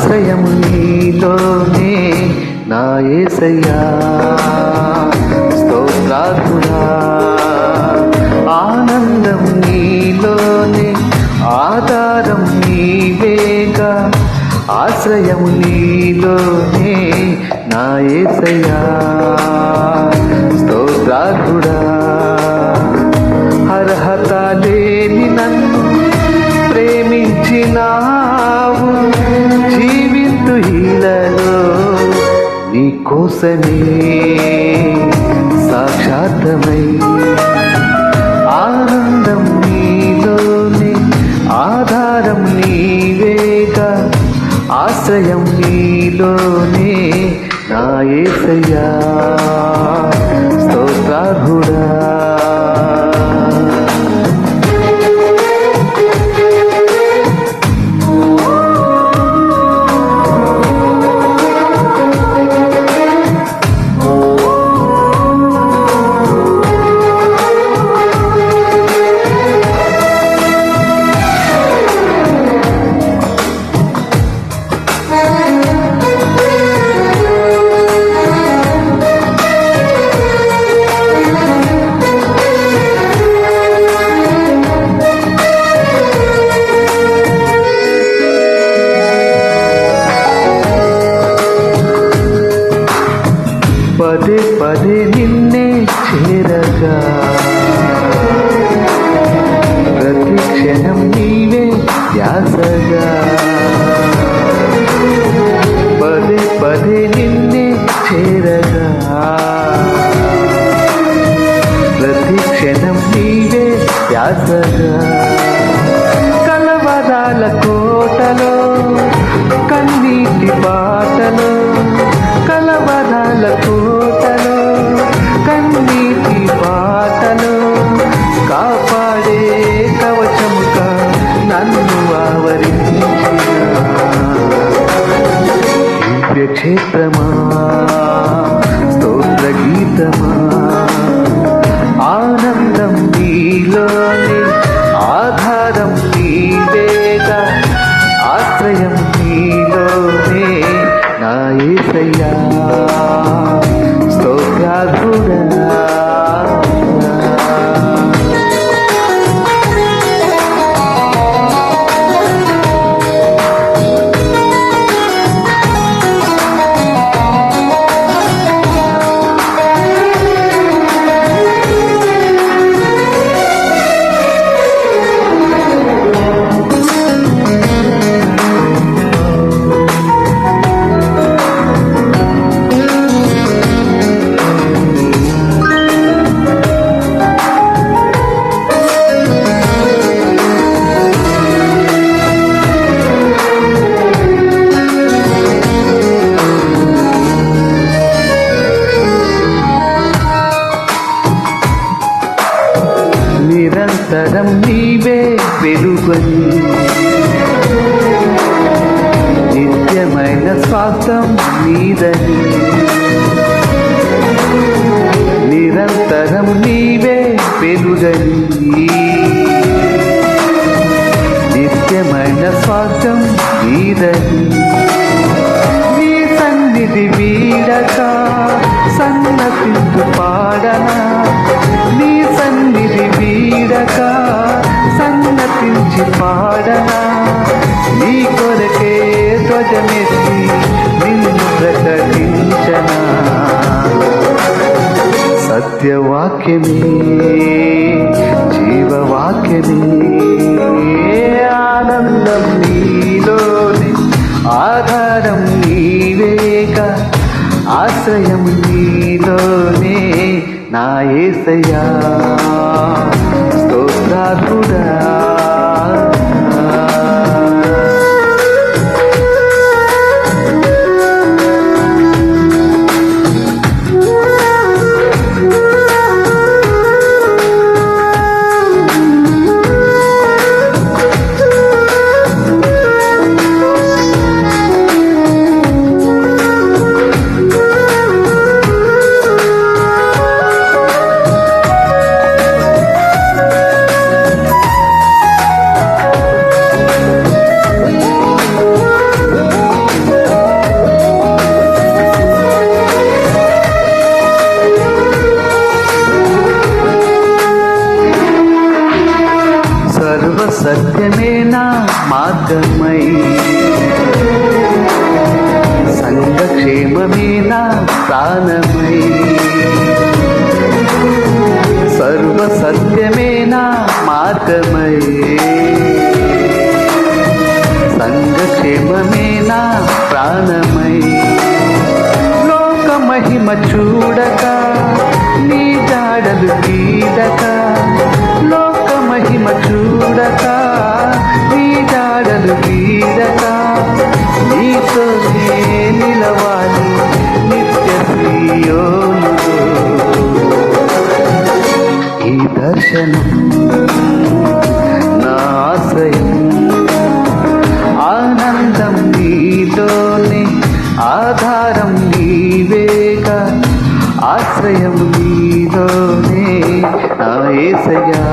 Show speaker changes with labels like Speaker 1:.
Speaker 1: ఆశ్రయము నీలోనే నా యేసయ్యా స్తోత్రార్హుడా. ఆనందం నీలోనే ఆధారం నీవేగా ఆశ్రయము నీలోనే నా యేసయ్యా స్తోత్రార్హుడా. అర్హత లేని నన్ను ప్రేమించినావు జీవింతు హీలలో నీ కోసమే సాక్షాత్తమై. ఆనందం నీలోనే ఆధారం నీవేగా ఆశ్రయం నీలోనే నా యేసయ్యా స్తోత్రార్హుడా. పదే పదే నిన్నే చేరగా ప్రతి క్షణం నీవే ధ్యాసగా. పదే పదే నిన్నే చేరగా ప్రతి క్షణం నీవే ధ్యాసగా. కలవరాల కోటలో కన్నీటి బాటలో కలవరాల కోటలో కన్నీటి బాటలో కాపాడే కవచముగా నన్ను ఆవరించిన దివ్యక్షేత్రమా స్తోత్ర గీతమా. ఆనందం నీలోనే ఆధారం నీవేగా ఆశ్రయం నీలోనే నా యేసయ్యా స్తోత్రార్హుడా. నిరంతరం నీవే వెలుగని నిత్యమైన స్వార్థం నీదని. నిరంతరం నీవే వెలుగని నిత్యమైన స్వార్థం నీదని. నీ సన్నిధి వీడక సన్నతింతు పాడనా నీ సన్నిధి వీడక సన్నతించి పాడనా. నీ కొరకే ధ్వజమెత్తి నిన్ను ప్రకటించనా. సత్యవాక్యమే జీవవాక్యమే ఆనందం నీలోనే ఆధారం నీవేగా ఆశ్రయం నీలోనే నా యేసయ్యా స్తోత్రార్హుడా. సంఘక్షేమమే నా ప్రాణమై సర్వ సత్యమే నా మార్గమై సంఘక్షేమమే నా ప్రాణమై లోక మహిమ చూడక నీ జాడలు గీడక లోక మహిమ చూడక నీ జాడలు గీడక నీతోనే నిలవాలి నిత్య శ్రీయోనులో ఈ దర్శనం నా ఆశ్రయం ఆనందం నీలోనే ఆధారం నీవేగా ఆశ్రయం నీలోనే నా యేసయ్యా